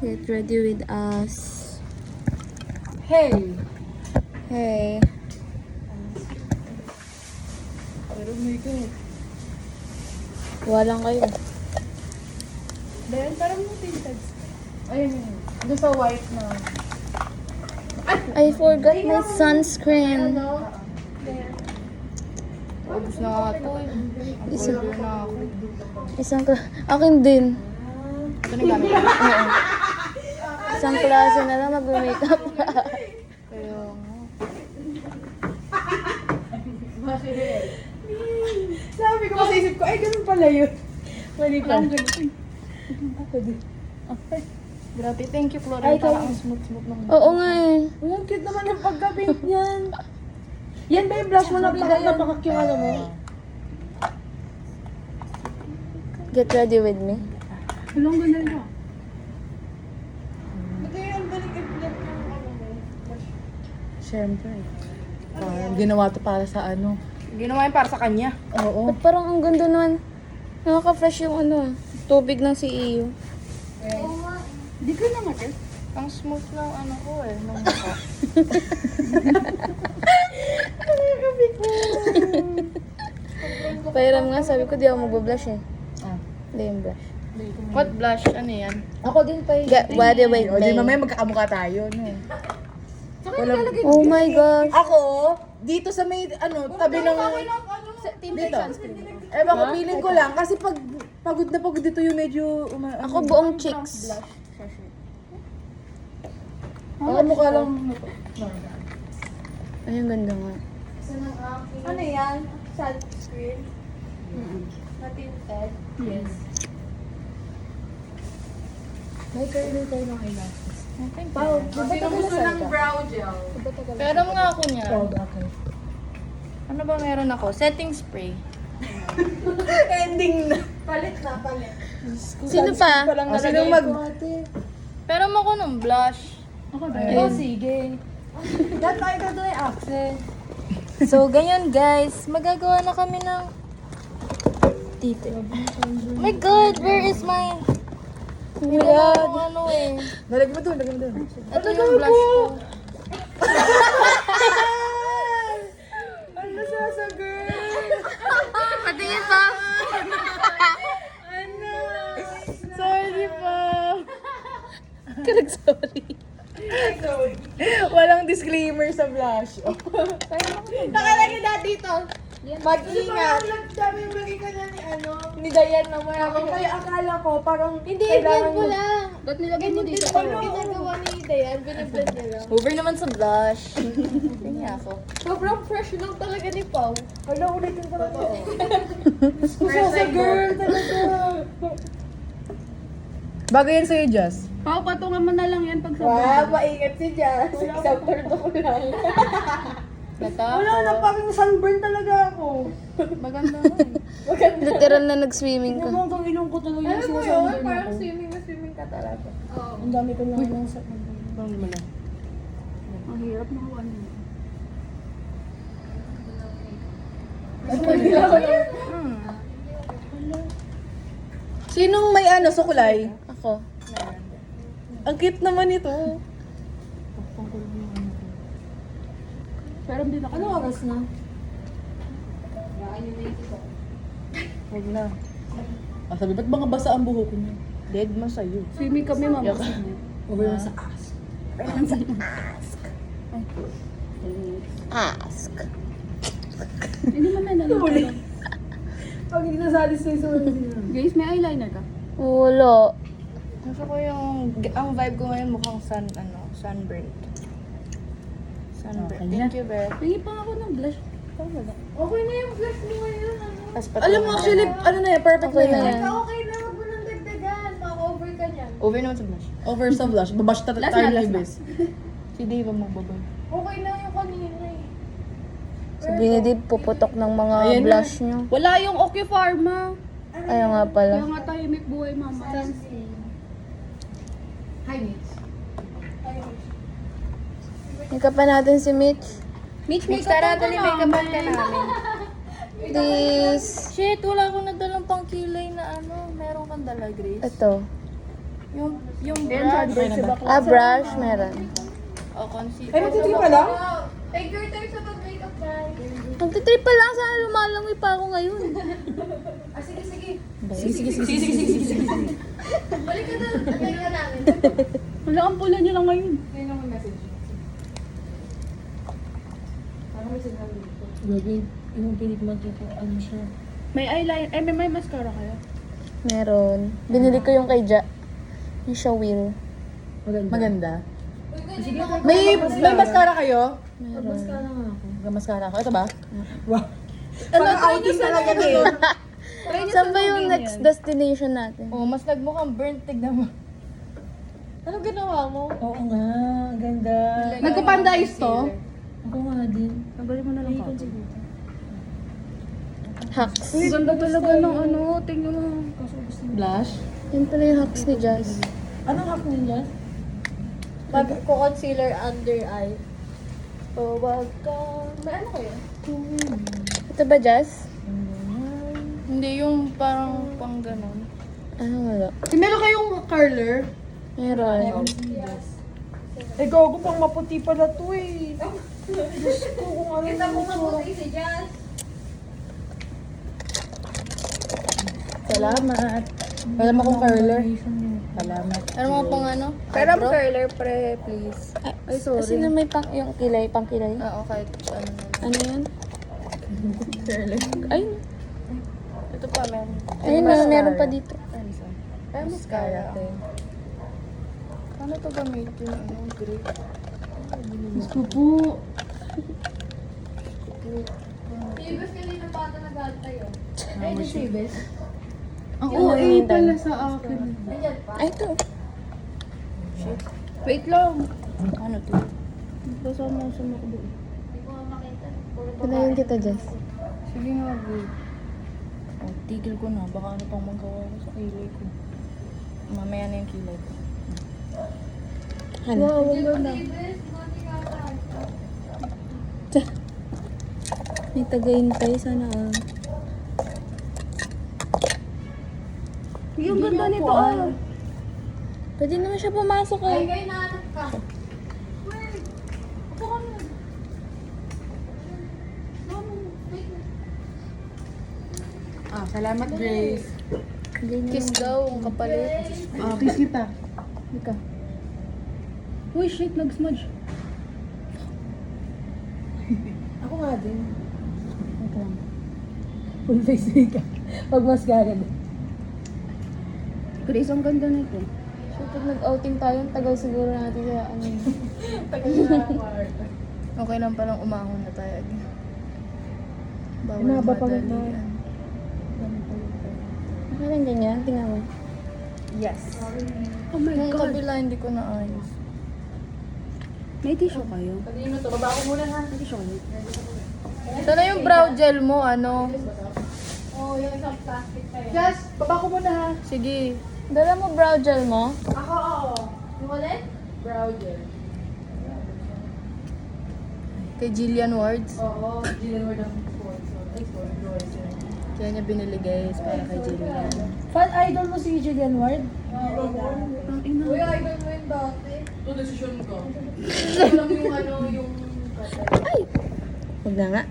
Get ready with us. Hey! Hey. Pero may God. Walang kayo. Then, parang mo tinted. Ayun yun. Doon sa white na. I forgot my sunscreen. Ubus na nga ito eh. Isa- Order na ako. Akin din. Ito na gamit ko. Oo. Isang klase na lang mag-makeup. Kaya nga. Sabi ko sa isip ko, ay ganun pala yun. Mali pa. Ako din. Grabe, thank you, Flora. Ay, Parang kayo. ang smooth-smooth ng... Oo nga eh. Uy, ang cute naman yung pagka-paint niyan. Yan ba yung blush mo? Napakak yung ano mo? Get ready with me. Walang ganda niya. Siyempre. Ginawa to para sa ano. Ginawa yun para sa kanya. Oo. Ba't parang ang ganda naman? Nakaka-fresh yung ano, tubig ng CEO. Di ko na mati. Ang smooth ng ano ko eh, ng mukha. Pairam nga, sabi ko di ako magbablush eh. Ah. Hindi yung blush. What blush? Ano yan? Ako din pa yun. Body weight O, di day. mamaya magkakamukha tayo, no? Oh my gosh. Ako, dito sa may, ano, tabi ng... Dito. Eh, baka feeling ko lang. Kasi pag pagod na pagod dito yung medyo... Ako buong cheeks. Ako mukha lang... Ay, ang ganda nga. Ano yan? Sunscreen? Na-tinted? Yes. May curly tayo ng eyelashes. Pao, di ba tagalasan ka? brow gel. Pero nga ako niya. Oh, bakit? Ano ba meron ako? Setting spray. Ending na. Palit na, palit. Sino pa? O, sino mag... Ate. Pero mo ko nung blush. Ako din. Oh, sige. Dahil tayo ka doon yung accent. So, ganyan guys. Magagawa na kami ng dito. Oh my God, where is my... Oh my God. Ano eh. Nalagay mo doon, lagay mo doon. Ito yung blush ko. Ano siya sa girl? Patingin pa. Ano? Sorry pa. Sorry. Walang disclaimer sa blush. Nakalagay na dito. Mag-ingat. Dami yung lagay ka na ni ano. Ni Dayan naman ako. Kaya akala ko parang Hindi, blend mo lang. Ba't nilagay mo dito? Ginagawa ni Dayan, biniblend niya lang. Over naman sa blush. Tingnan ako. Sobrang fresh lang talaga ni Pao. Hala, ulitin ko na to. Gusto sa girl talaga. Bago yan sa'yo, Jess. Pao, patungan mo na lang yan pag Wow, maingat si Jazz. Isang turno ko lang. Natakot. Wala na, parang sunburn talaga ako. Maganda nga eh. Maganda. Literal na nag-swimming ka. Yung hanggang ilong ko talaga yung Alam mo yun, sinasunburn parang ako. swimming na swimming ka talaga. Oo. Ang dami ko na lang sa... Bang mo lang. Ang hirap na kuha niya. Sinong may ano, sukulay? Ako. Ang cute naman ito. Pero hindi na Ano oras na? Huwag na. Ah, sabi, ba't mga basa ang buhok niya? Dead man sa'yo. Swimming kami, mama. Over na sa ass. Ask. Hindi mo na lang. Pag hindi nasatisfy sa wala sila. Guys, may eyeliner ka? Wala. Gusto ko yung, ang vibe ko ngayon mukhang sunburnt. Sunburnt. Okay na. Thank you, Beth. Tingin pa ako ng blush. Okay na yung flash mo ngayon. Tas Alam mo actually, ano na yan, perfect Okay na na yan. yan. Okay na, wag mo nang dagdagan. Ma-over ka niyan. Over naman sa blush. Over sa blush. Babash tayo Last na, last ni na. Bes. Si Dave ang magbabay. Okay na yung kanina eh. Sabi ni Dave, puputok ng mga Ayan na. blush nyo. Wala yung Okay Pharma. Ayaw nga pala. Kaya nga tahimik buhay, mama. Hi, Mitch. Ika pa natin si Mitch. Mitch, Tara, dali, make up ka namin. Please. Shit, wala akong nadalang pang kilay na ano. Meron kang dala, Grace. Ito. Yung Ayan, brush. si bakla. Ah, brush, meron. O, concealer. Ay, magtitrip ka lang? Take your time sa pag-makeup, guys. Magtitrip pa lang, sana lumalangoy pa ako ngayon. Ah, sige, sige. Sige. Balik ka na. Antayin ka namin. Wala ang pula niya lang ngayon. Sino ang message? Parang may signal dito. Gabi, yung pilit ano siya. May eyeliner, may mascara kaya? Meron. Binili ko yung kay yung Shawil. Maganda. May mascara kayo? Meron. May mascara ako. Ito ba? Wow. Ano, outing talaga din. Saan ba yung next destination natin? Oh, mas nagmukhang burnt. Tignan mo. Ano ginawa mo? Oo nga. Ganda. Nagpa-pandais to? Ako nga din. Tanggalin mo na lang ako. Hacks. Ang ganda talaga ng ano. Tingnan mo. Blush? Yan pala yung hacks ni Jazz. Anong hack ninja? Pag-concealer under eye. Oh, wag ka. May ano kayo? Ito ba, Jazz? Hindi, yung parang pang ganon. Ano wala? Meron kayong curler? Meron. Eh, gago pang maputi pala to eh. Diyos ko, kung ano yung tsura. si Jazz. Salamat. Alam akong curler. Salamat. Ano mga pang ano? Pero curler, please. Ay, sorry. Kasi na may yung kilay, pang kilay. Oo, kahit ano na. Ano yan? Ay, Ito pa, meron. ayun na, meron pa dito. Ay, mascara. Paano to gamitin? Ano, grip? Gusto po. Sibes kanina pa ata nag-aantay, oh. Ay, di sibes. Ang Yung OA nandun. pala sa akin. Nandiyan pa. Ay, ito. Wait lang. Ano to? Basta mo sa mga doon. Hindi ko nga makita. Puro Pinayin kita, Jess. Sige nga, bro. Oh, tigil ko na. Baka ano pang magawa ko sa kilay ko. Mamaya na yung kilay ko. Ano? Ang ganda. Sibes, mati ka ata. May tagayintay, sana ah. Yung ganda nito ah. Pwede naman siya pumasok Ay, eh. kayo nahanap ka. Ah, salamat, Grace. Kiss daw, ang kapalit. Ah, kiss kita. Ika. Uy, shit, nag-smudge. Ako nga din. Ito lang. Full face makeup. Pag mascara din. Grace, ang ganda nito. So, pag nag-outing tayo, ang tagal siguro natin sa ano yun. Okay lang palang umahon na tayo agad. Bawal Inaba pa rin madalian. Okay lang ganyan, tingnan mo. Yes. Oh my Yung God. kabila hindi ko naayos. May tissue kayo? Kanino to? Baba ko muna ha. May tissue kayo? Sana yung brow gel mo, ano? Oh, yung isang plastic kayo. Jess, baba ko muna ha. Sige. Dala mo brow gel mo? Ako, oo. Yung ulit? Brow gel. Kay Jillian Wards. Oo, Gillian Ward ang sponsor. Ay, sponsor. Kaya niya binili guys para kay Jillian. Fan idol mo si Gillian Ward? Ang ina. Uy, idol mo yung dati. Ito, desisyon ko. Ito lang yung ano, yung... Huwag na nga.